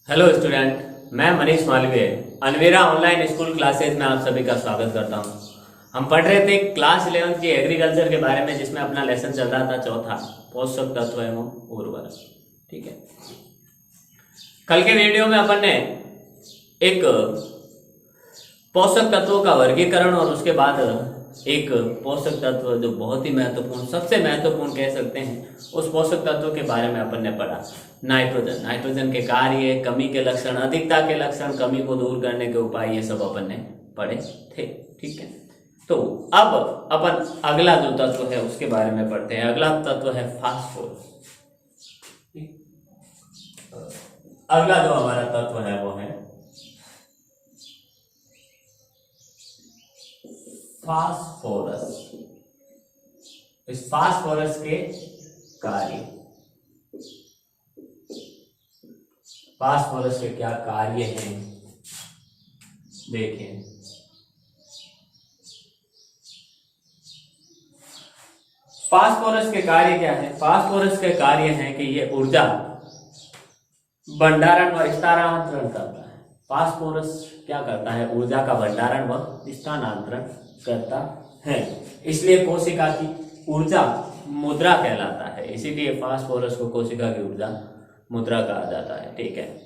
Hello student, मैं मनीष मालवीय अनवेरा online school classes में आप सभी का स्वागत करता हूं। हम पढ़ रहे थे क्लास 11 की एग्रीकल्चर के बारे में, जिसमें अपना लेसन चल रहा था चौथा, पोषक तत्व एवं उर्वरक। ठीक है, कल के वीडियो में अपन ने एक पोषक तत्वों का वर्गीकरण और उसके बाद एक पोषक तत्व जो बहुत ही महत्वपूर्ण, सबसे महत्वपूर्ण कह सकते हैं, उस पोषक तत्व के बारे में अपन ने पढ़ा। नाइट्रोजन, नाइट्रोजन के कार्य, कमी के लक्षण, अधिकता के लक्षण, कमी को दूर करने के उपाय, ये सब अपन ने पढ़े थे। ठीक है, तो अब अपन अगला जो तत्व है उसके बारे में पढ़ते हैं। अगला तत्व है फास्फोरस। अगला जो हमारा तत्व है वो है फास्फोरस। इस फास्फोरस के कार्य, फास्फोरस के क्या कार्य हैं देखिए। फास्फोरस के कार्य क्या है? फास्फोरस के कार्य है कि ये ऊर्जा भंडारण व स्थानांतरण करता है। फास्फोरस क्या करता है? ऊर्जा का भंडारण व स्थानांतरण करता है। इसलिए कोशिका की ऊर्जा मुद्रा कहलाता है। इसीलिए फास्फोरस को कोशिका की ऊर्जा मुद्रा कहा जाता है। ठीक है,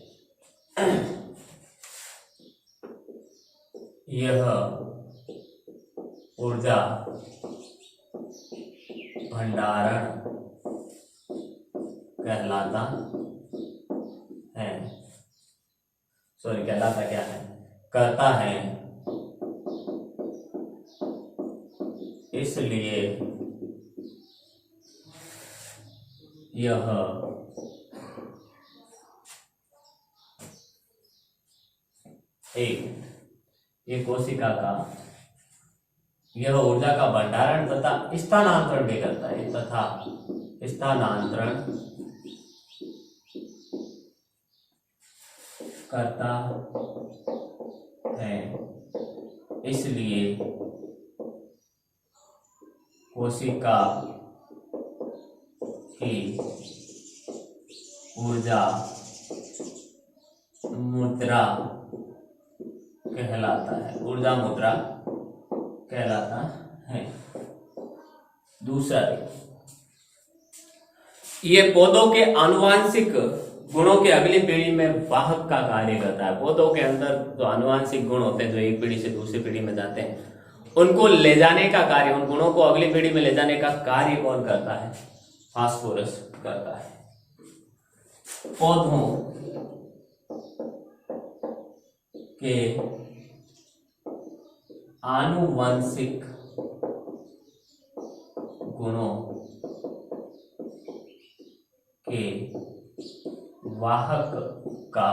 यह ऊर्जा भंडारण कहलाता है। कहलाता क्या है? करता है। इसलिए यह ये कोशिका का यह ऊर्जा का भंडारण तथा स्थानांतरण भी करता है, तथा स्थानांतरण करता है। इसलिए कोशिका की ऊर्जा मुद्रा कहलाता है। ऊर्जा मुद्रा कहलाता है। दूसरा, ये पौधों के आनुवांशिक गुणों के अगली पीढ़ी में वाहक का कार्य करता है। पौधों के अंदर जो आनुवांशिक गुण होते हैं, जो एक पीढ़ी से दूसरी पीढ़ी में जाते हैं, उनको ले जाने का कार्य, उन गुणों को अगली पीढ़ी में ले जाने का कार्य कौन करता है? फास्फोरस करता है। पौधों के आनुवंशिक गुणों के वाहक का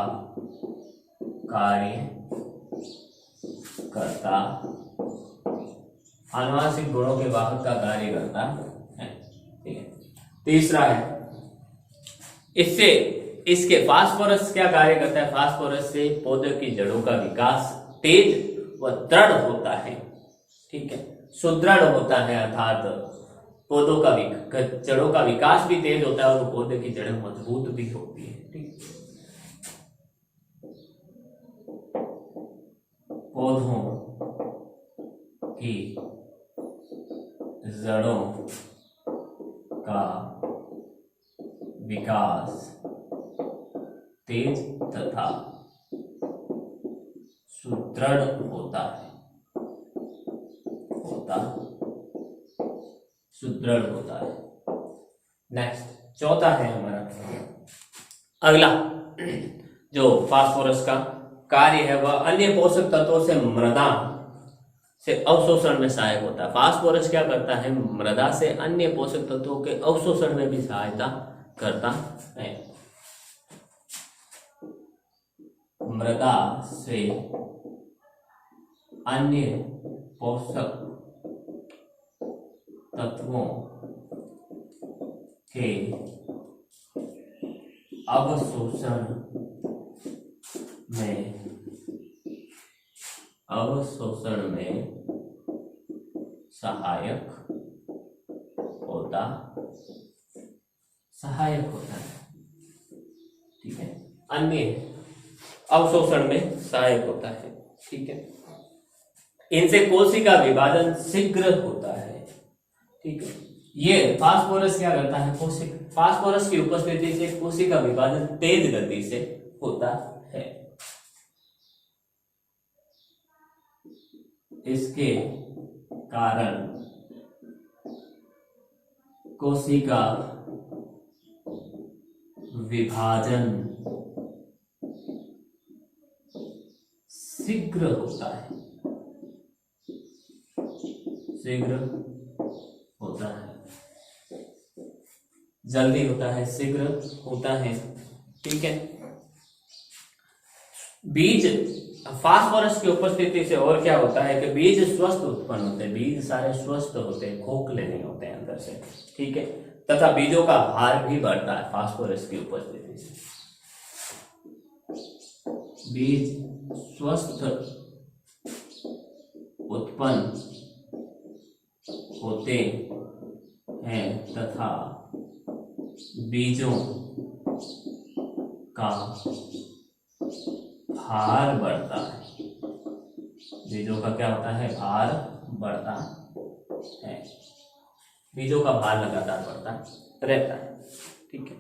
कार्य करता, आनुवंशिक गुणों के वाहक का कार्य करता है। ठीक है, तीसरा है, इसके फास्फोरस क्या कार्य करता है? फास्फोरस से पौधे की जड़ों का विकास तेज व दृढ़ होता है। ठीक है, सुदृढ़ होता है, अर्थात पौधों का जड़ों का विकास भी तेज होता है और पौधे की जड़ें मजबूत भी होती है। ठीक, पौधों की जड़ों का विकास तेज तथा सुदृढ़ होता है। सुदृढ़ होता है। नेक्स्ट, चौथा है हमारा अगला जो फास्फोरस का कार्य है, वह अन्य पोषक तत्वों से मृदा से अवशोषण में सहायक होता है। फास्फोरस क्या करता है? मृदा से अन्य पोषक तत्वों के अवशोषण में भी सहायता करता है। मृदा से अन्य पोषक तत्वों के अवशोषण में सहायक होता है। ठीक है, अन्य अवशोषण में सहायक होता है। ठीक है, इनसे कोशिका विभाजन शीघ्र होता है। ठीक है, ये फास्फोरस क्या करता है, फास्फोरस की उपस्थिति से कोशिका विभाजन तेज गति से होता है। इसके कारण कोशिका विभाजन शीघ्र होता है, शीघ्र होता है, जल्दी होता है, शीघ्र होता है। ठीक है, बीज फास्फोरस की उपस्थिति से और क्या होता है कि बीज स्वस्थ उत्पन्न होते हैं, बीज सारे स्वस्थ होते हैं, खोखले नहीं होते हैं अंदर से। ठीक है, तथा बीजों का भार भी बढ़ता है फास्फोरस की उपस्थिति से। बीज स्वस्थ उत्पन्न होते हैं तथा बीजों का भार बढ़ता है। बीजों का क्या होता है, भार बढ़ता है, बीजों का भार लगातार बढ़ता रहता है। ठीक है,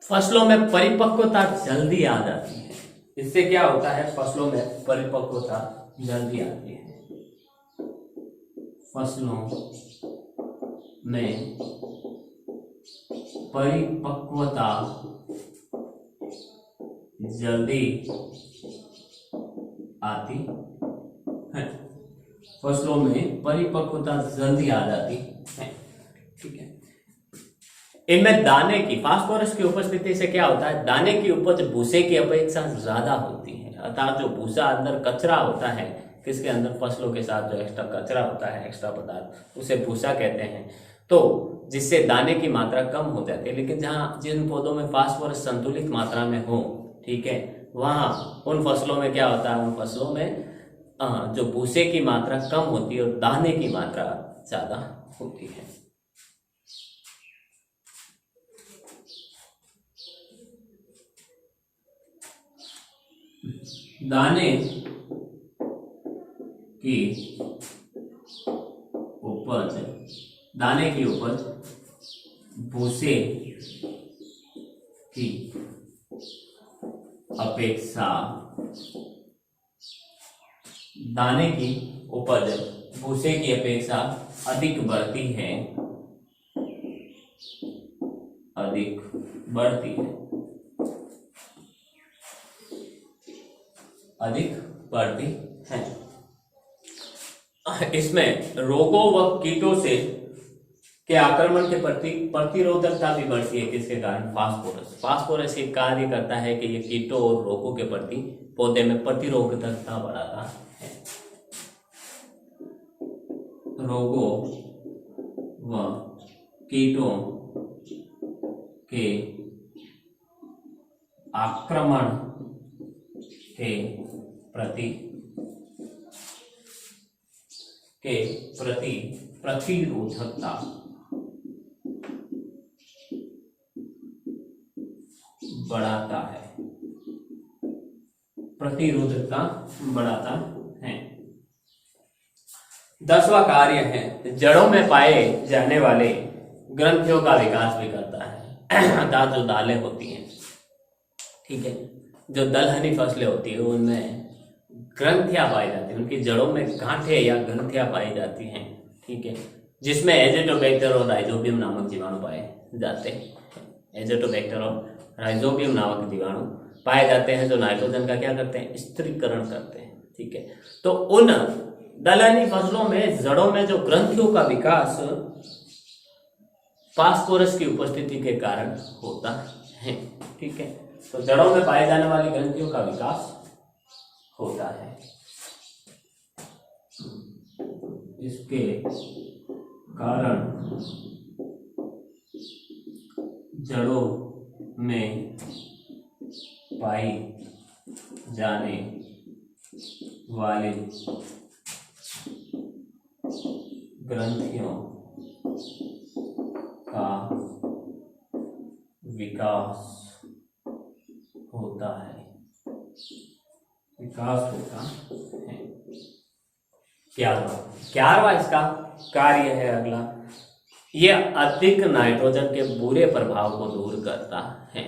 फसलों में परिपक्वता जल्दी आ जाती है। इससे क्या होता है, फसलों में परिपक्वता जल्दी आती है, फसलों में परिपक्वता जल्दी आती है, फसलों में परिपक्वता जल्दी आ जाती है। ठीक है, इनमें दाने की, फास्फोरस की उपस्थिति से क्या होता है, दाने की उपज भूसे की अपेक्षा ज्यादा होती है। अर्थात जो भूसा अंदर कचरा होता है, किसके अंदर, फसलों के साथ जो एक्स्ट्रा कचरा होता है, एक्स्ट्रा पदार्थ, उसे भूसा कहते हैं। तो जिससे दाने की मात्रा कम हो जाती है। लेकिन जहाँ जिन पौधों में फास्फोरस संतुलित मात्रा में हो, ठीक है, वहाँ उन फसलों में क्या होता है, उन फसलों में जो भूसे की मात्रा कम होती है और दाने की मात्रा ज्यादा होती है। दाने की उपज, दाने की उपज भूसे की अपेक्षा, दाने की उपज भूसे की अपेक्षा अधिक बढ़ती है, अधिक बढ़ती है, अधिक बढ़ती है। इसमें रोगों व कीटों से के आक्रमण के प्रति प्रतिरोधकता भी बढ़ती है। किसके कारण, फास्फोरस। फास्फोरस एक कार्य करता है कि ये कीटों और रोगों के प्रति पौधे में प्रतिरोधकता बढ़ाता है। रोगों व कीटों के आक्रमण के प्रति प्रतिरोधकता बढ़ाता है, प्रतिरोधकता बढ़ाता है। 10वां कार्य है, जड़ों में पाए जाने वाले ग्रंथियों का विकास भी करता है। अर्थात जो दालें होती हैं, ठीक है, जो दलहनी फसलें होती है, उनमें ग्रंथियां पाई जाती हैं, उनकी जड़ों में गांठें या ग्रंथियां पाई जाती हैं। ठीक है, जिसमें एजेटोबैक्टर और राइजोबियम नामक जीवाणु पाए जाते हैं। एजेटोबैक्टर और राइजोबियम नामक जीवाणु पाए जाते हैं, जो नाइट्रोजन का क्या करते हैं, स्थिरीकरण करते हैं। ठीक है, तो उन दलहनी फसलों में जड़ों में जो ग्रंथियों का विकास फास्फोरस की उपस्थिति के कारण होता है। ठीक है, तो जड़ों में पाए जाने वाली ग्रंथियों का विकास होता है। इसके कारण जड़ों में पाई जाने वाली ग्रंथियों का विकास होता है। विकास होता है। 11वां इसका कार्य है अगला, यह अधिक नाइट्रोजन के बुरे प्रभाव को दूर करता है।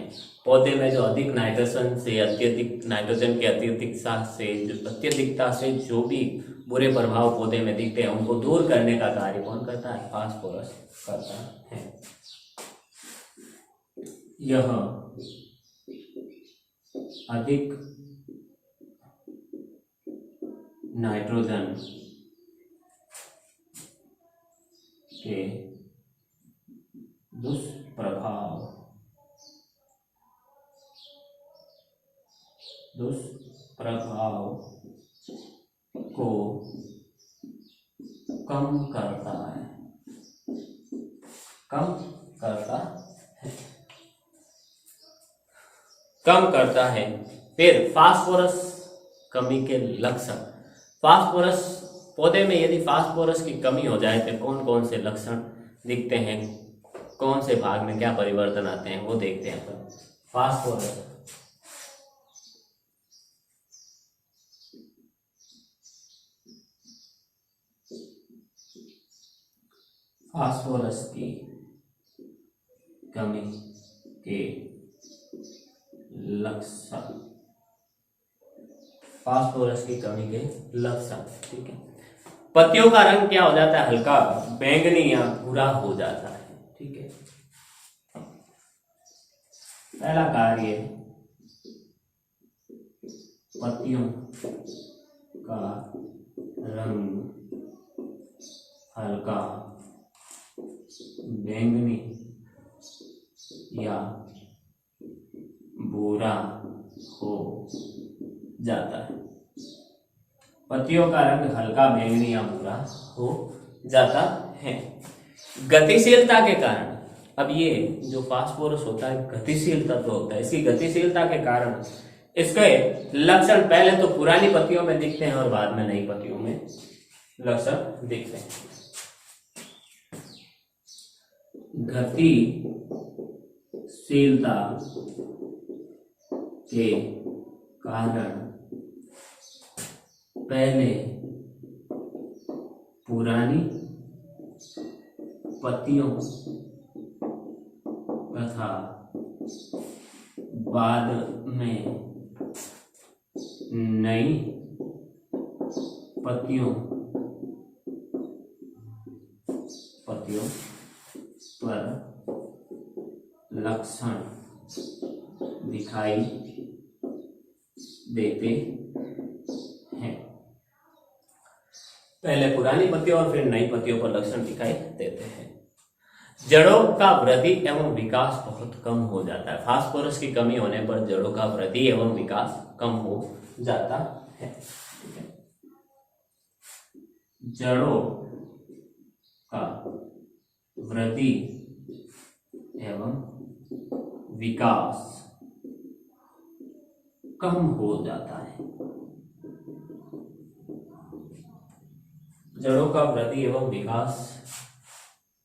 पौधे में जो अधिक नाइट्रोजन से अत्यधिक नाइट्रोजन के अत्यधिकता से जो भी बुरे प्रभाव पौधे में दिखते हैं उनको दूर करने का कार्य कौन करता है? फास्फोरस करता है। यह अधिक नाइट्रोजन के दुष्प्रभाव को कम करता है। फिर फास्फोरस कमी के लक्षण। फास्फोरस पौधे में यदि फास्फोरस की कमी हो जाए तो कौन कौन से लक्षण दिखते हैं, कौन से भाग में क्या परिवर्तन आते हैं वो देखते हैं अपन। फास्फोरस की कमी के लक्षण, ठीक है। पत्तियों का रंग क्या हो जाता है? हल्का बैंगनी या भूरा हो जाता है, ठीक है। पहला कार्य, पत्तियों का रंग हल्का बैंगनी या भूरा हो जाता है। पत्तियों का रंग हल्का बैंगनी या भूरा हो जाता है। गतिशीलता के कारण, अब ये जो फास्फोरस होता है गतिशील तत्व होता है, इसकी गतिशीलता के कारण इसके लक्षण पहले तो पुरानी पत्तियों में दिखते हैं और बाद में नई पत्तियों में लक्षण दिखते हैं। गतिशीलता के कारण पहले पुरानी पत्तियों तथा बाद में नई पत्तियों पर लक्षण दिखाई देते हैं। पहले पुरानी पत्तियों और फिर नई पत्तियों पर लक्षण दिखाई देते हैं। जड़ों का वृद्धि एवं विकास बहुत कम हो जाता है। फास्फोरस की कमी होने पर जड़ों का वृद्धि एवं विकास कम हो जाता है। जड़ों का वृद्धि एवं विकास कम हो जाता है। जड़ों का वृद्धि एवं विकास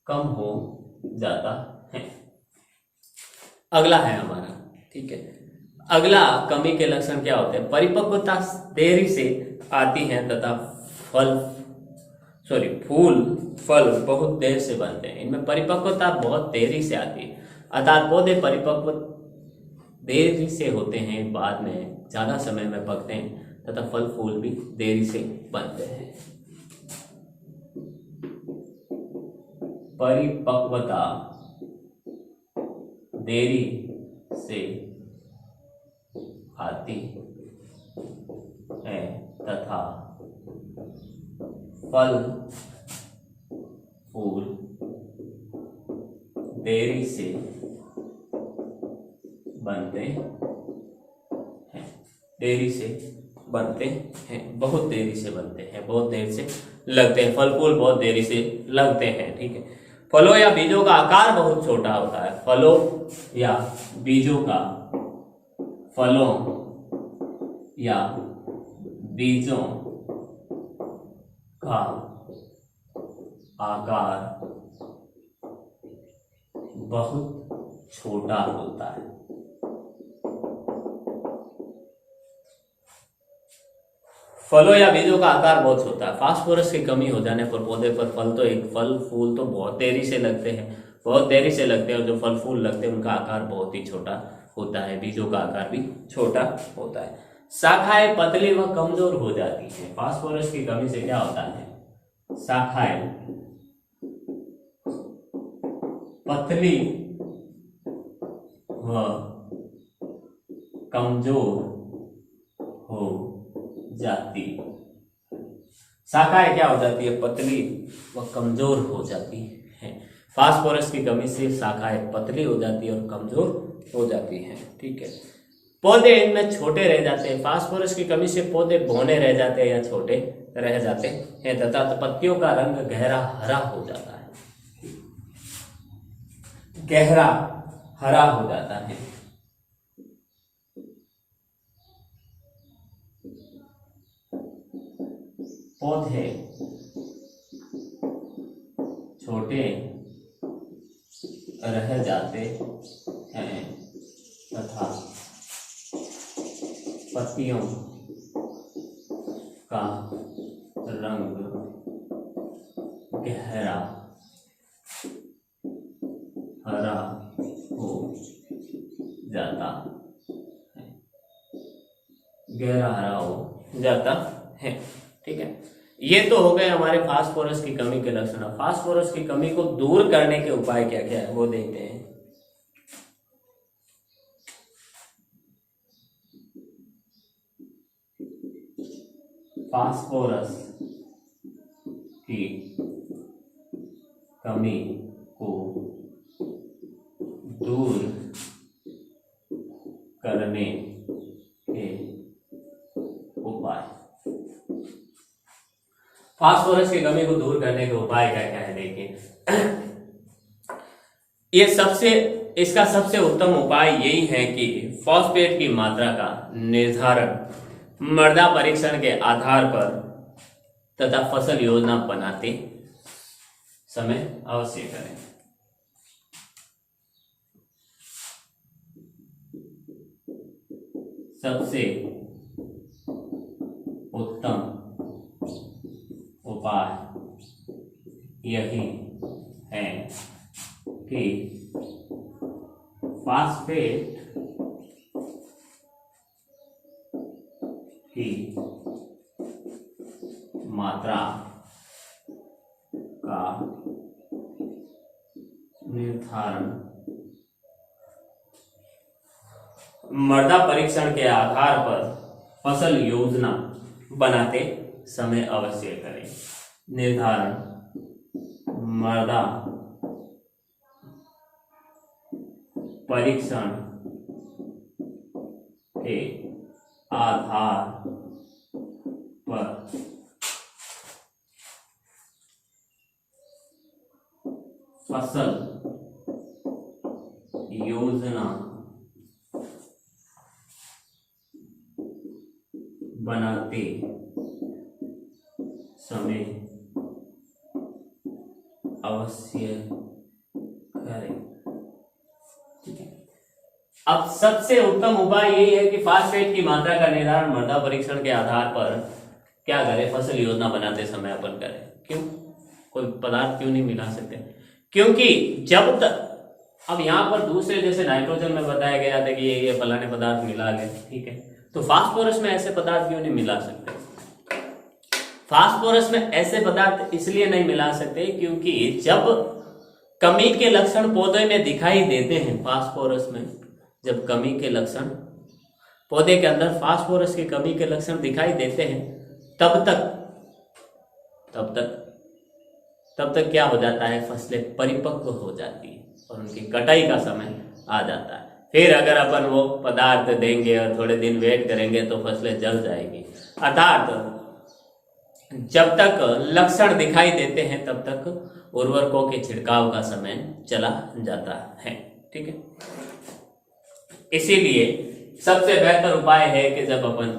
कम हो जाता है। अगला है हमारा, ठीक है। अगला कमी के लक्षण क्या होते हैं? परिपक्वता देरी से आती है तथा फूल फल बहुत देर से बनते हैं। इनमें परिपक्वता बहुत देरी से आती है, अर्थात पौधे परिपक्व देरी से होते हैं, बाद में ज्यादा समय में पकते हैं तथा फल फूल भी देरी से बनते हैं। परिपक्वता देरी से आती है तथा फल फूल देरी से बनते हैं। बहुत देरी से बनते हैं, बहुत देर से लगते हैं। फल फूल बहुत देरी से लगते हैं, ठीक है। फलों या बीजों का आकार बहुत छोटा होता है। फलों या बीजों का आकार बहुत छोटा होता है। फलों या बीजों का आकार बहुत छोटा है। फास्फोरस की कमी हो जाने पर पौधे पर फल फूल तो बहुत देरी से लगते हैं, और जो फल फूल लगते हैं उनका आकार बहुत ही छोटा होता है, बीजों का आकार भी छोटा होता है। शाखाएं पतली व कमजोर हो जाती हैं। फास्फोरस की कमी से क्या होता है, शाखाएं पतली व कमजोर हो जाती, शाखाएं क्या हो जाती है, पतली व कमजोर हो जाती है। फास्फोरस की कमी से शाखाएं पतली हो जाती है और कमजोर हो जाती हैं। ठीक है, पौधे इनमें छोटे रह जाते हैं। फास्फोरस की कमी से पौधे बौने रह जाते हैं या छोटे रह जाते हैं तथा पत्तियों का रंग गहरा हरा हो जाता है, गहरा हरा हो जाता है। पौधे छोटे रह जाते हैं तथा पत्तियों का रंग गहरा हरा हो जाता है, गहरा हरा हो जाता है। ठीक है, ये तो हो गए हमारे फास्फोरस की कमी के लक्षण। फास्फोरस की कमी को दूर करने के उपाय क्या क्या है वो देखते हैं। फास्फोरस की कमी को दूर करने के उपाय, फास्फोरस की कमी को दूर करने के उपाय क्या क्या है देखिए। इसका सबसे उत्तम उपाय यही है कि फॉस्फेट की मात्रा का निर्धारण मृदा परीक्षण के आधार पर तथा फसल योजना बनाते समय अवश्य करें। सबसे उत्तम उपाय यही है कि फास्फेट की मात्रा का निर्धारण मृदा परीक्षण के आधार पर फसल योजना बनाते समय अवश्य करें। निर्धारण मृदा परीक्षण के आधार पर फसल योजना बनाते समय अवश्य करें। अब सबसे उत्तम उपाय यही है कि फास्फेट की मात्रा का निर्धारण मृदा परीक्षण के आधार पर क्या करें, फसल योजना बनाते समय अपन करें। क्यों, कोई पदार्थ क्यों नहीं मिला सकते? क्योंकि जब तक अब यहाँ पर दूसरे जैसे नाइट्रोजन में बताया गया था कि ये फलाने पदार्थ मिला ले, ठीक है, तो फास्फोरस में ऐसे पदार्थ क्यों नहीं मिला सकते? फास्फोरस में ऐसे पदार्थ इसलिए नहीं मिला सकते क्योंकि जब कमी के लक्षण पौधे में दिखाई देते हैं, फास्फोरस में जब कमी के लक्षण पौधे के अंदर फास्फोरस की कमी के लक्षण दिखाई देते हैं, तब तक क्या हो जाता है, फसलें परिपक्व हो जाती है और उनकी कटाई का समय आ जाता है। फिर अगर अपन वो पदार्थ देंगे और थोड़े दिन वेट करेंगे तो फसलें जल जाएंगी। अर्थात जब तक लक्षण दिखाई देते हैं तब तक उर्वरकों के छिड़काव का समय चला जाता है। ठीक है, इसीलिए सबसे बेहतर उपाय है कि जब अपन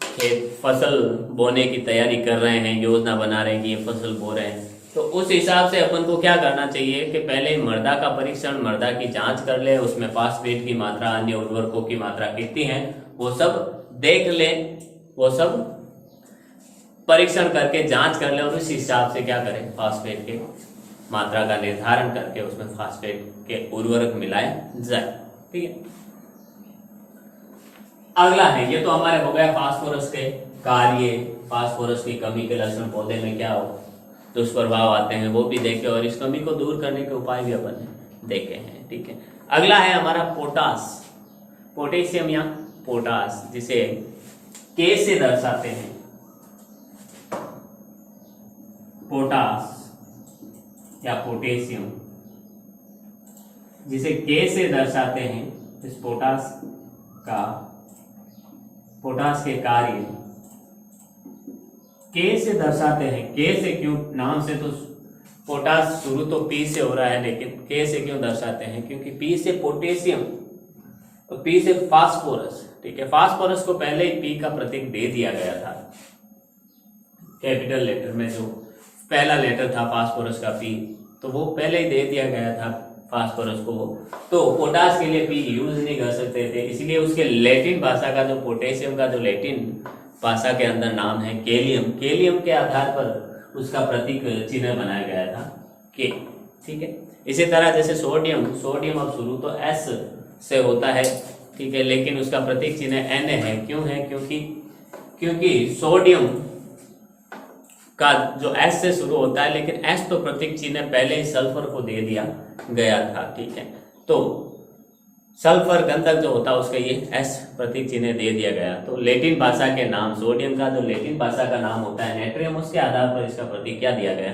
खेत फसल बोने की तैयारी कर रहे हैं, योजना बना रहे हैं कि ये फसल बो रहे हैं, तो उस हिसाब से अपन को क्या करना चाहिए कि पहले मृदा का परीक्षण, मृदा की जांच कर ले, उसमें फास्फेट की मात्रा, अन्य उर्वरकों की मात्रा कितनी है वो सब देख ले, वो सब परीक्षण करके जांच कर ले और उस हिसाब से क्या करें, फास्फेट के मात्रा का निर्धारण करके उसमें फास्फेट के उर्वरक मिलाए जाए। ठीक है, अगला है, ये तो हमारे हो गया फास्फोरस के कार्य, फास्फोरस की कमी के लक्षण पौधे में क्या हो दुष्प्रभाव आते हैं वो भी देखे, और इस कमी को दूर करने के उपाय भी अपन ने देखे हैं। ठीक है, अगला है हमारा पोटास, पोटेशियम या पोटास, जिसे के से दर्शाते हैं, पोटास या पोटेशियम, जिसे के से दर्शाते हैं। इस पोटास के कार्य के से दर्शाते हैं। के से क्यों, नाम से तो पोटास शुरू तो पी से हो रहा है, लेकिन के से क्यों दर्शाते हैं, क्योंकि पी से पोटेशियम और पी से फास्फोरस। ठीक है, फास्फोरस को पहले ही पी का प्रतीक दे दिया गया था, कैपिटल लेटर में जो पहला लेटर था फास्फोरस का पी, तो वो पहले ही दे दिया गया था फास्फोरस को, तो पोटास के लिए पी यूज नहीं कर सकते थे, इसलिए उसके लैटिन भाषा का जो पोटेशियम का जो लैटिन भाषा के अंदर नाम है केलियम, केलियम के आधार पर उसका प्रतीक चिन्ह बनाया गया था के। ठीक है, इसी तरह जैसे सोडियम, सोडियम अब शुरू तो एस से होता है, ठीक है, लेकिन उसका प्रतीक चिन्ह एन है। क्यों है, क्योंकि सोडियम का जो एस से शुरू होता है, लेकिन एस तो प्रतीक चिन्ह पहले ही सल्फर को दे दिया गया था। ठीक है, तो सल्फर गंधक जो होता है उसका ये एस प्रतीक चिन्ह दे दिया गया, तो लैटिन भाषा के नाम, सोडियम का जो लैटिन भाषा का नाम होता है नेट्रियम, उसके आधार पर इसका प्रतीक क्या दिया गया,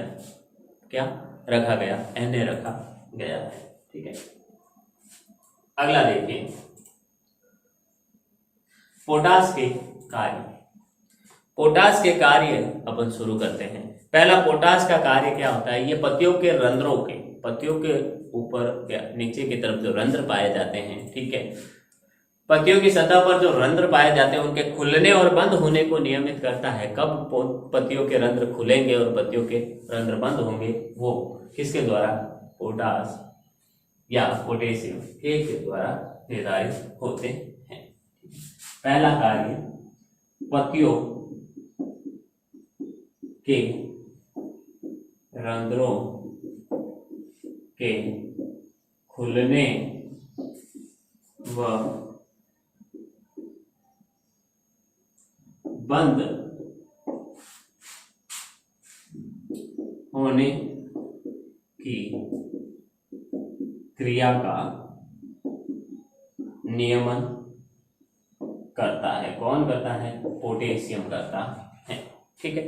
क्या रखा गया, एन रखा गया है। ठीक है, अगला देखिए, पोटास के कार्य। पोटास के कार्य अपन शुरू करते हैं। पहला, पोटास का कार्य क्या होता है, ये पत्तियों के रंध्रों के, पत्तियों के ऊपर या नीचे की तरफ जो रंध्र पाए जाते हैं, ठीक है, पत्तियों की सतह पर जो रंध्र पाए जाते हैं उनके खुलने और बंद होने को नियमित करता है। कब पत्तियों के रंध्र खुलेंगे और पत्तियों के रंध्र बंद होंगे, वो किसके द्वारा, पोटास या पोटेशियम के द्वारा निर्धारित होते हैं। पहला कार्य, पत्तियों के रंध्रों के खुलने व बंद होने की क्रिया का नियमन करता है। कौन करता है, पोटेशियम करता है। ठीक है,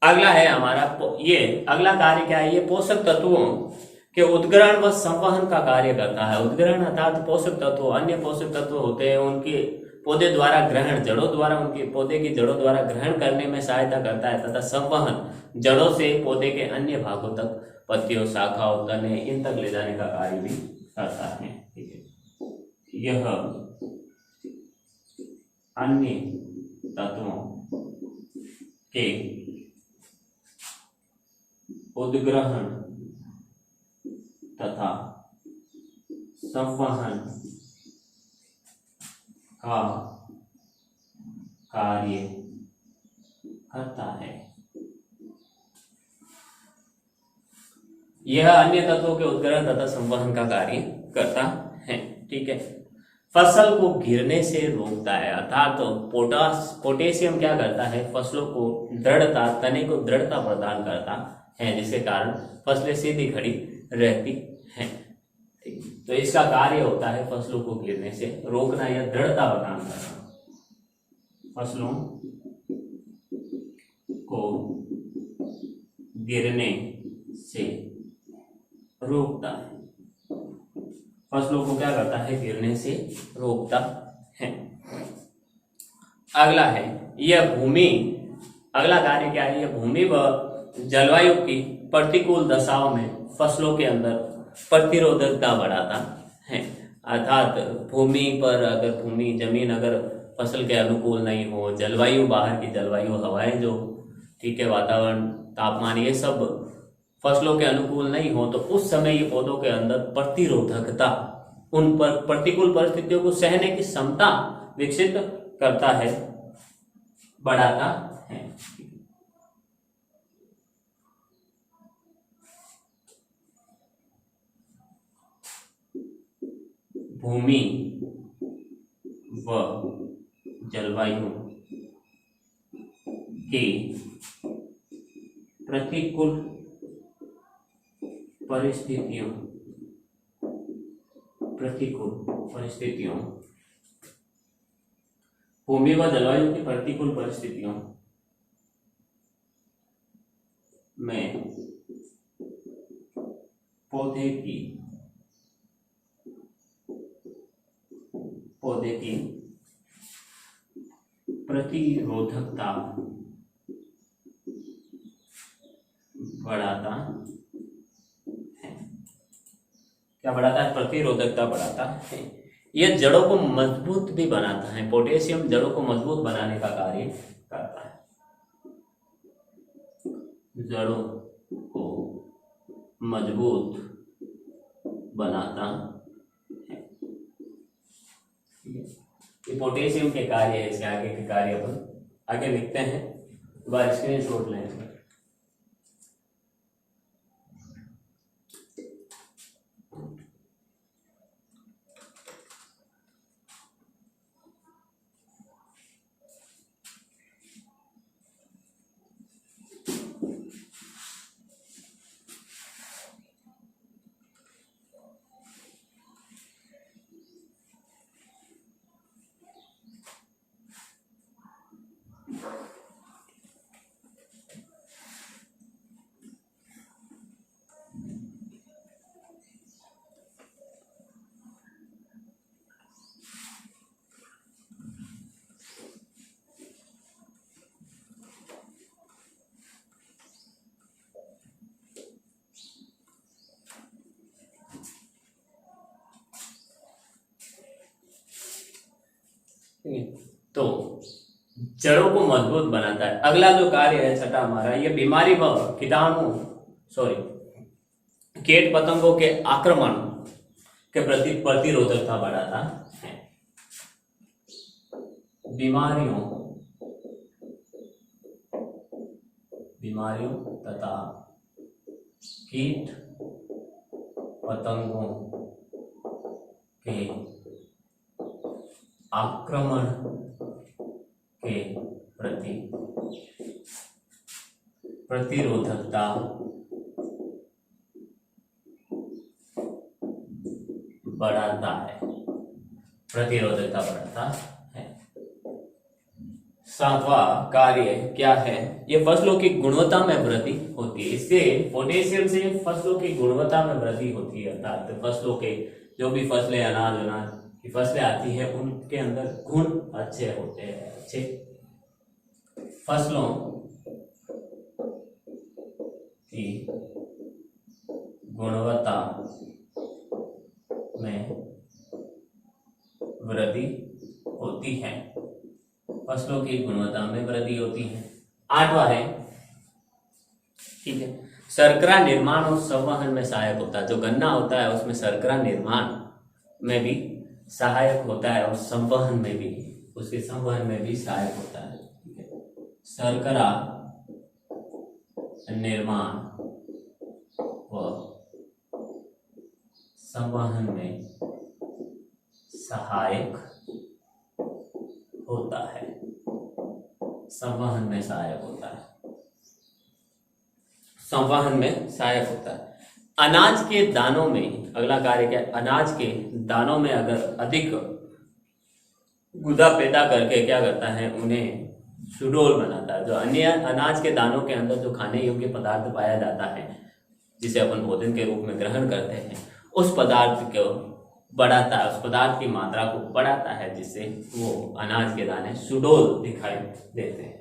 अगला है हमारा ये अगला कार्य क्या है, ये पोषक तत्वों के उद्ग्रहण व संवहन का कार्य करता है। उद्ग्रहण अर्थात पोषक तत्व, अन्य पोषक तत्व होते हैं उनके पौधे द्वारा ग्रहण, जड़ों द्वारा, उनके पौधे की जड़ों द्वारा ग्रहण करने में सहायता करता है, तथा संवहन जड़ों से पौधे के अन्य भागों तक, पत्तियों, शाखाओं, तने, इन तक ले जाने का कार्य भी करता है। ठीक है, यह अन्य तत्वों के उद्ग्रहण तथा संवहन का कार्य करता है। यह अन्य तत्वों के उद्ग्रहण तथा संवहन का कार्य करता है। ठीक है, फसल को गिरने से रोकता है, अर्थात तो पोटेशियम क्या करता है, फसलों को दृढ़ता, तने को दृढ़ता प्रदान करता है, जिसके कारण फसलें सीधी खड़ी रहती हैं। ठीक, तो इसका कार्य होता है फसलों को गिरने से रोकना या दृढ़ता प्रदान करना, फसलों को गिरने से रोकता है, फसलों को क्या करता है, गिरने से रोकता है। अगला है यह भूमि, अगला कार्य क्या है, यह भूमि व जलवायु की प्रतिकूल दशाओं में फसलों के अंदर प्रतिरोधकता बढ़ाता है। अर्थात भूमि पर अगर भूमि जमीन अगर फसल के अनुकूल नहीं हो, जलवायु, बाहर की जलवायु, हवाएं जो, ठीक है, वातावरण, तापमान, ये सब फसलों के अनुकूल नहीं हो, तो उस समय ये पौधों के अंदर प्रतिरोधकता, उन पर प्रतिकूल परिस्थितियों को सहने की क्षमता विकसित करता है, बढ़ाता है। भूमि व जलवायु की प्रतिकूल परिस्थितियों भूमि व जलवायु की प्रतिकूल परिस्थितियों में पौधे की प्रतिरोधकता बढ़ाता है। क्या बढ़ाता है? प्रतिरोधकता बढ़ाता है। यह जड़ों को मजबूत भी बनाता है। पोटेशियम जड़ों को मजबूत बनाने का कार्य करता है। जड़ों को मजबूत बनाता है। ये पोटेशियम के कार्य है। इसके आगे के कार्य अपन आगे लिखते हैं। बार स्क्रीनशॉट लें। तो जड़ों को मजबूत बनाता है। अगला जो कार्य है छठा हमारा, ये बीमारी व कीट पतंगों के आक्रमण के प्रति प्रतिरोधकता बढ़ाता है। बीमारियों तथा कीट पतंगों के आक्रमण के प्रति प्रतिरोधकता बढ़ाता है। सातवां कार्य क्या है? ये फसलों की गुणवत्ता में वृद्धि होती है। इससे पोटेशियम से फसलों की गुणवत्ता में वृद्धि होती है। अर्थात फसलों के जो भी फसलें अनाज की फसलें आती है उनके अंदर गुण अच्छे होते हैं। अच्छे फसलों की गुणवत्ता में वृद्धि होती है। फसलों की गुणवत्ता में वृद्धि होती है। आठवां है, ठीक है, शर्करा निर्माण और संवहन में सहायक होता है। जो गन्ना होता है उसमें शर्करा निर्माण में भी सहायक होता है और संवहन में भी, उसके संवहन में भी सहायक होता है। शर्करा निर्माण व संवहन में सहायक होता है। संवहन में सहायक होता है। संवहन में सहायक होता है। अनाज के दानों में अगला कार्य क्या है? अनाज के दानों में अगर अधिक गुदा पैदा करके क्या करता है? उन्हें सुडोल बनाता है। जो अन्य अनाज के दानों के अंदर जो खाने योग्य पदार्थ पाया जाता है, जिसे अपन भोजन के रूप में ग्रहण करते हैं, उस पदार्थ को बढ़ाता है, उस पदार्थ की मात्रा को बढ़ाता है, जिससे वो अनाज के दाने सुडोल दिखाई देते हैं।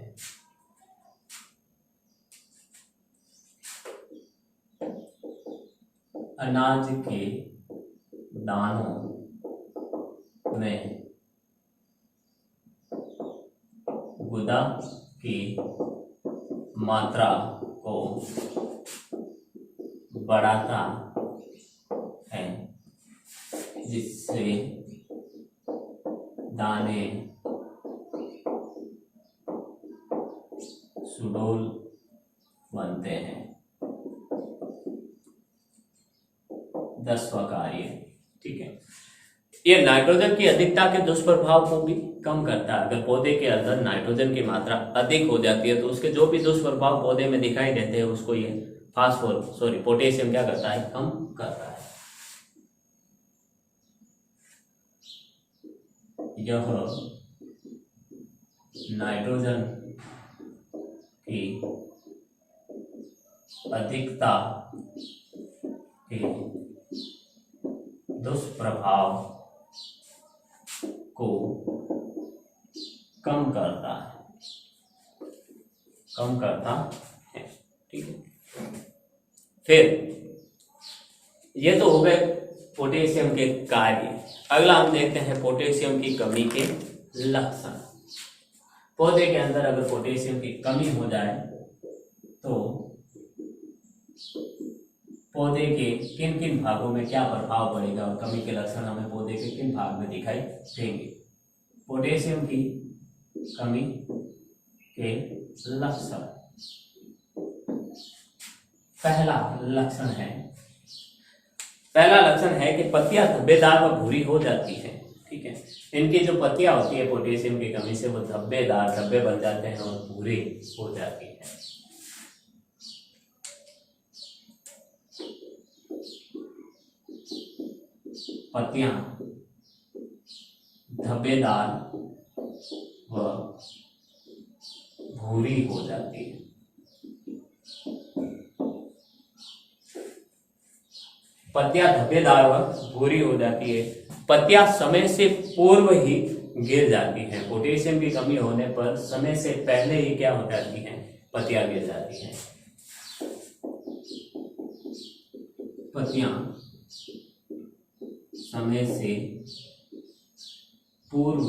अनाज के दानों में गुदा की मात्रा को बढ़ाता है, जिससे दाने सुडोल बनते हैं। 10वां कार्य, ठीक है, ये नाइट्रोजन की अधिकता के दुष्प्रभाव को भी कम करता है। अगर पौधे के अंदर नाइट्रोजन की मात्रा अधिक हो जाती है तो उसके जो भी दुष्प्रभाव पौधे में दिखाई देते हैं उसको ये पोटेशियम क्या करता है, कम करता है। यह नाइट्रोजन की अधिकता के दुष्प्रभाव को कम करता है, ठीक है। फिर ये तो हो गए पोटेशियम के कार्य। अगला हम देखते हैं पोटेशियम की कमी के लक्षण। पौधे के अंदर अगर पोटेशियम की कमी हो जाए तो पौधे के किन किन भागों में क्या प्रभाव पड़ेगा और कमी के लक्षण हमें पौधे के किन भाग में दिखाई देंगे। पोटेशियम की कमी के लक्षण। पहला लक्षण है कि पत्तियां धब्बेदार व भूरी हो जाती हैं, ठीक है। इनकी जो पत्तियां होती है पोटेशियम की कमी से वो धब्बे बन जाते हैं और भूरे हो जाती हैं। पत्तियां धब्बेदार व भूरी हो जाती है। पत्तियां धब्बेदार व भूरी हो जाती है। पत्तियां समय से पूर्व ही गिर जाती हैं। पोटेशियम की कमी होने पर समय से पहले ही क्या हो जाती हैं, पत्तियां गिर जाती हैं। पत्तियां समय से पूर्व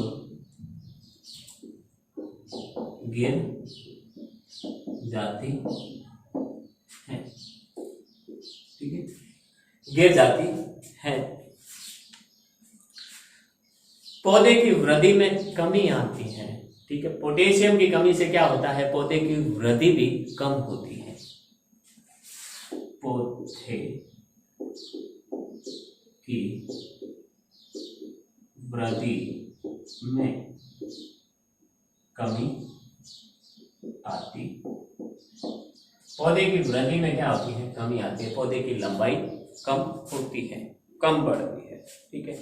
गिर जाती है, ठीक है, गिर जाती है। पौधे की वृद्धि में कमी आती है, ठीक है। पोटेशियम की कमी से क्या होता है, पौधे की वृद्धि भी कम होती है। पौधे की वृद्धि में कमी आती, पौधे की वृद्धि में क्या होती है, कमी आती है। पौधे की लंबाई कम होती है, कम बढ़ती है, ठीक है।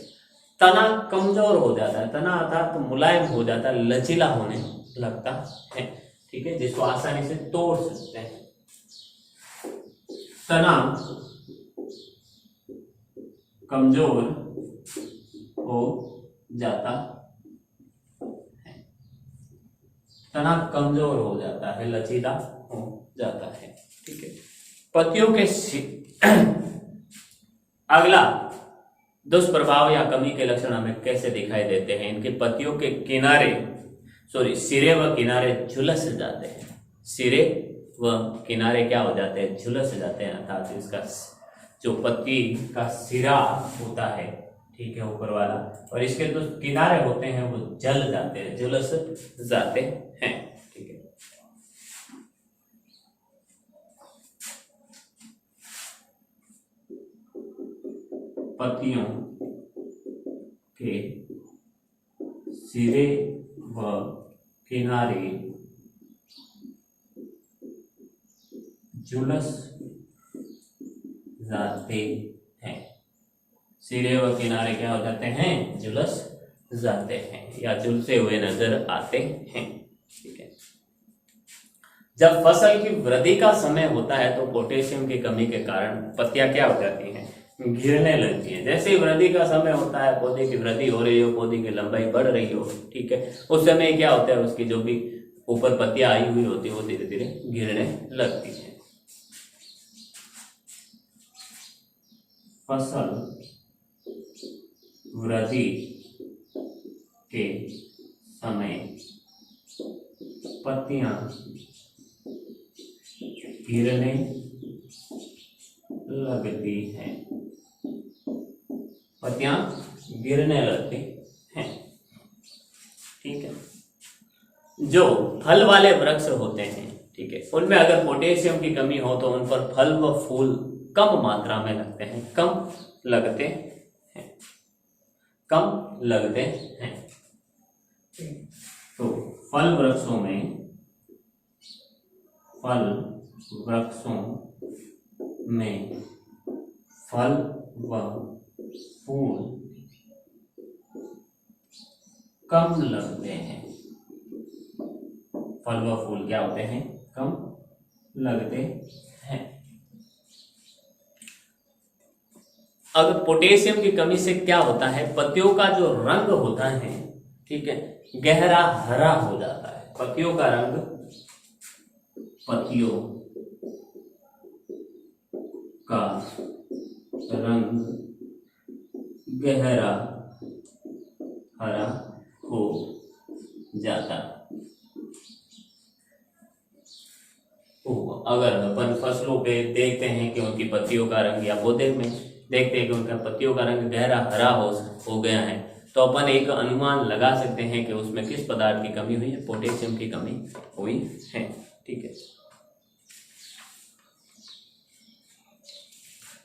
तना कमजोर हो जाता है, तना अर्थात तो मुलायम हो जाता है, लचीला होने लगता है, ठीक है, जिसको आसानी से तोड़ सकते हैं। तना कमजोर हो जाता है, तना कमजोर हो जाता है, लचीला हो जाता है, ठीक है। पत्तियों के अगला दुष्प्रभाव या कमी के लक्षण हमें कैसे दिखाई देते हैं। इनके पत्तियों के सिरे व किनारे झुलस जाते हैं। सिरे व किनारे क्या हो जाते हैं, झुलस जाते हैं, अर्थात इसका जो पत्ती का सिरा होता है, ठीक है, ऊपर वाला, और इसके जो किनारे होते हैं वो जल जाते हैं, झुलस जाते हैं, ठीक है। पत्तियों के सिरे व किनारे झुलस जाते हैं। सिरे व किनारे क्या हो जाते हैं, झुलस जाते हैं या झुलसे हुए नजर आते हैं, ठीक है। जब फसल की वृद्धि का समय होता है तो पोटेशियम की कमी के कारण पत्तियां क्या हो जाती हैं, गिरने लगती है। जैसे ही वृद्धि का समय होता है, पौधे की वृद्धि हो रही हो, पौधे की लंबाई बढ़ रही हो, ठीक है, उस समय क्या होता है, उसकी जो भी ऊपर पत्तियां आई हुई होती है वो धीरे धीरे गिरने लगती है। फसल वृद्धि के समय पत्तियां गिरने लगती हैं, पत्तियां गिरने लगती हैं, ठीक है। जो फल वाले वृक्ष होते हैं, ठीक है, उनमें अगर पोटेशियम की कमी हो तो उन पर फल व फूल कम मात्रा में लगते हैं, कम लगते हैं। कम लगते हैं। तो फल वृक्षों में फल व फूल कम लगते हैं। फल व फूल क्या होते हैं? कम लगते हैं। अब पोटेशियम की कमी से क्या होता है? पत्तियों का जो रंग होता है, ठीक है, गहरा हरा हो जाता है। पत्तियों का रंग, पत्तियों का रंग गहरा हरा हो जाता है। अगर अपन फसलों पे देखते हैं कि उनकी पत्तियों का रंग, या पौधे में देखते हैं कि उनका पत्तियों का रंग गहरा हरा हो गया है, तो अपन एक अनुमान लगा सकते हैं कि उसमें किस पदार्थ की कमी हुई है? पोटेशियम की कमी हुई है। ठीक है,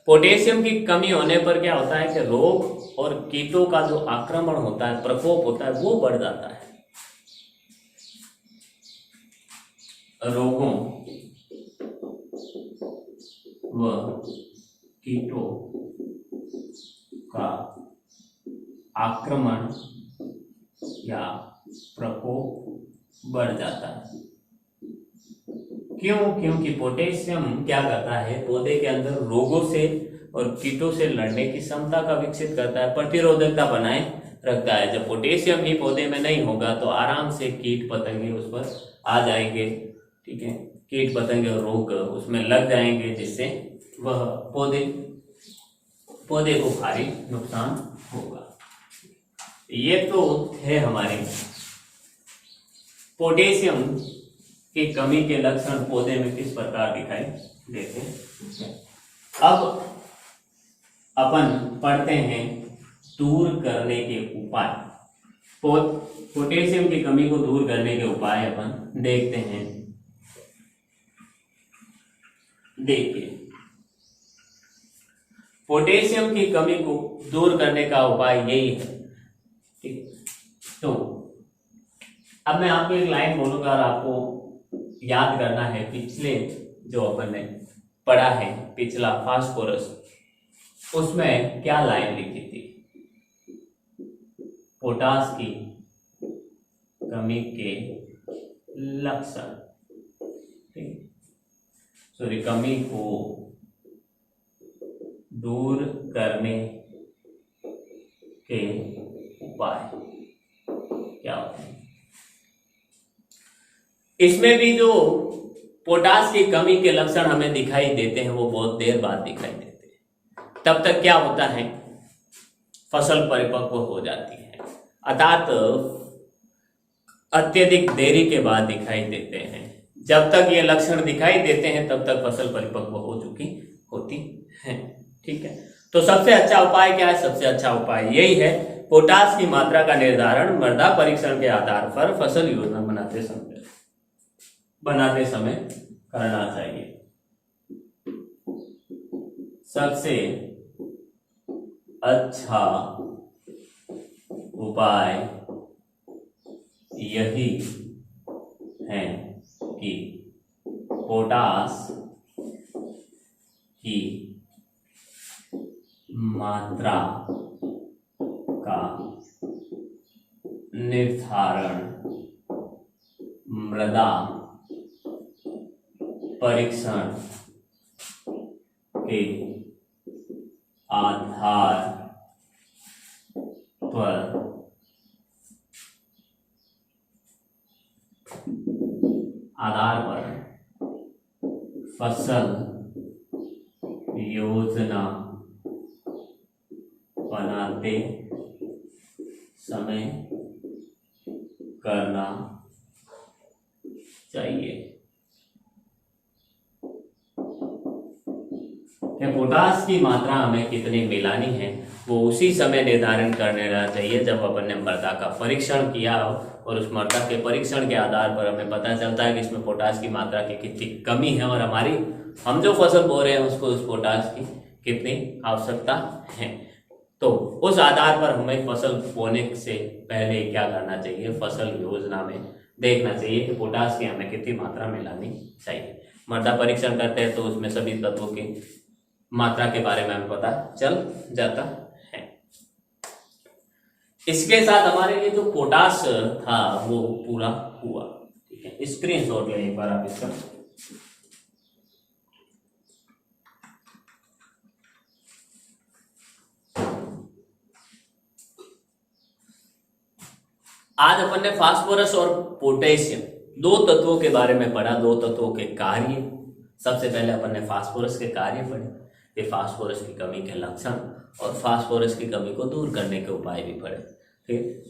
पोटेशियम की कमी होने पर क्या होता है कि रोग और कीटों का जो आक्रमण होता है, प्रकोप होता है, वो बढ़ जाता है। रोगों व कीटों का आक्रमण या प्रकोप बढ़ जाता है। क्यों? क्योंकि पोटेशियम क्या करता है? पौधे के अंदर रोगों से और कीटों से लड़ने की क्षमता का विकसित करता है, प्रतिरोधकता बनाए रखता है। जब पोटेशियम ही पौधे में नहीं होगा तो आराम से कीट पतंगे उस पर आ जाएंगे। ठीक है, कीट पतंगे और रोग उसमें लग जाएंगे, जिससे वह पौधे को भारी नुकसान होगा। ये तो है हमारे पोटेशियम की कमी के लक्षण पौधे में किस प्रकार दिखाई देते हैं। अब अपन पढ़ते हैं दूर करने के उपाय। पोटेशियम की कमी को दूर करने के उपाय अपन देखते हैं। देखिए, पोटेशियम की कमी को दूर करने का उपाय यही है। ठीक, तो अब मैं आपको एक लाइन बोलूंगा और आपको याद करना है। पिछले जो अपन ने पढ़ा है, पिछला फास्फोरस, उसमें क्या लाइन लिखी थी? पोटास की कमी के लक्षण, सॉरी, कमी को दूर करने के उपाय क्या होते हैं? इसमें भी जो पोटास की कमी के लक्षण हमें दिखाई देते हैं वो बहुत देर बाद दिखाई देते हैं। तब तक क्या होता है? फसल परिपक्व हो जाती है, अर्थात अत्यधिक देरी के बाद दिखाई देते हैं। जब तक ये लक्षण दिखाई देते हैं तब तक फसल परिपक्व हो चुकी होती है। ठीक है, तो सबसे अच्छा उपाय क्या है? सबसे अच्छा उपाय यही है, पोटास की मात्रा का निर्धारण मृदा परीक्षण के आधार पर फसल योजना बनाते समय करना चाहिए। सबसे अच्छा उपाय यही है कि पोटास की मात्रा का निर्धारण मृदा परीक्षण के आधार पर फसल योजना बनाते समय करना चाहिए। पोटास की मात्रा हमें कितनी मिलानी है वो उसी समय निर्धारण करने रहना चाहिए जब अपन ने मृदा का परीक्षण किया हो, और उस मृदा के परीक्षण के आधार पर हमें पता चलता है कि इसमें पोटास की मात्रा की कितनी कमी है और हम जो फसल बो रहे हैं उसको उस पोटास की कितनी आवश्यकता है। तो उस आधार पर हमें फसल बोने से पहले क्या करना चाहिए, फसल योजना में देखना चाहिए कि पोटास की हमें कितनी मात्रा में लानी चाहिए। मृदा परीक्षण करते हैं तो उसमें सभी तत्वों की मात्रा के बारे में हमें पता चल जाता है। इसके साथ हमारे लिए जो पोटास था वो पूरा हुआ। ठीक है, स्क्रीनशॉट ले एक बार आप इसका। आज अपन ने फास्फोरस और पोटेशियम दो तत्वों के बारे में पढ़ा, दो तत्वों के कार्य। सबसे पहले अपन ने फास्फोरस के कार्य पढ़े, फिर फास्फोरस की कमी के लक्षण और फास्फोरस की कमी को दूर करने के उपाय भी पढ़े।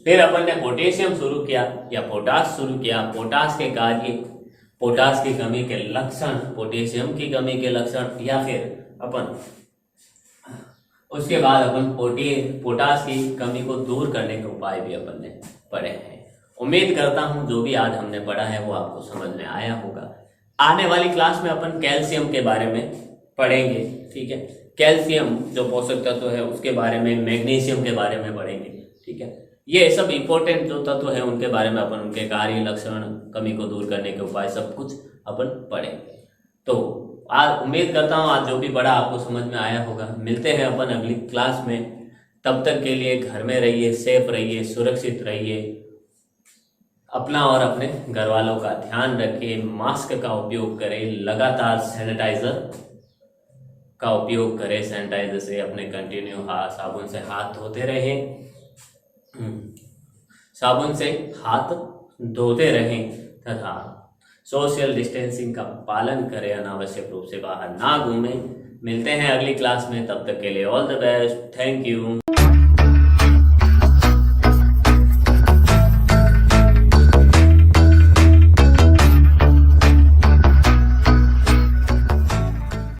फिर अपन ने पोटेशियम शुरू किया या पोटास शुरू किया, पोटास के कार्य, पोटास की कमी के लक्षण, पोटेशियम की कमी के लक्षण, या फिर अपन उसके बाद अपन पोटास की कमी को दूर करने के उपाय भी अपन ने पढ़े हैं। उम्मीद करता हूं जो भी आज हमने पढ़ा है वो आपको समझ में आया होगा। आने वाली क्लास में अपन कैल्शियम के बारे में पढ़ेंगे। ठीक है, कैल्शियम जो पोषक तत्व है उसके बारे में, मैग्नीशियम के बारे में पढ़ेंगे। ठीक है, ये सब इंपॉर्टेंट जो तत्व है उनके बारे में अपन, उनके कार्य, लक्षण, कमी को दूर करने के उपाय, सब कुछ अपन पढ़ेंगे। तो आज उम्मीद करता हूँ आज जो भी पढ़ा आपको समझ में आया होगा। मिलते हैं अपन अगली क्लास में, तब तक के लिए घर में रहिए, सेफ रहिए, सुरक्षित रहिए, अपना और अपने घर वालों का ध्यान रखिए, मास्क का उपयोग करें, लगातार सैनिटाइजर का उपयोग करें, सैनिटाइजर से अपने कंटिन्यू साबुन से हाथ धोते रहें, साबुन से हाथ धोते रहें तथा सोशल डिस्टेंसिंग का पालन करें, अनावश्यक रूप से बाहर ना घूमें। मिलते हैं अगली क्लास में, तब तक के लिए all the best, thank you.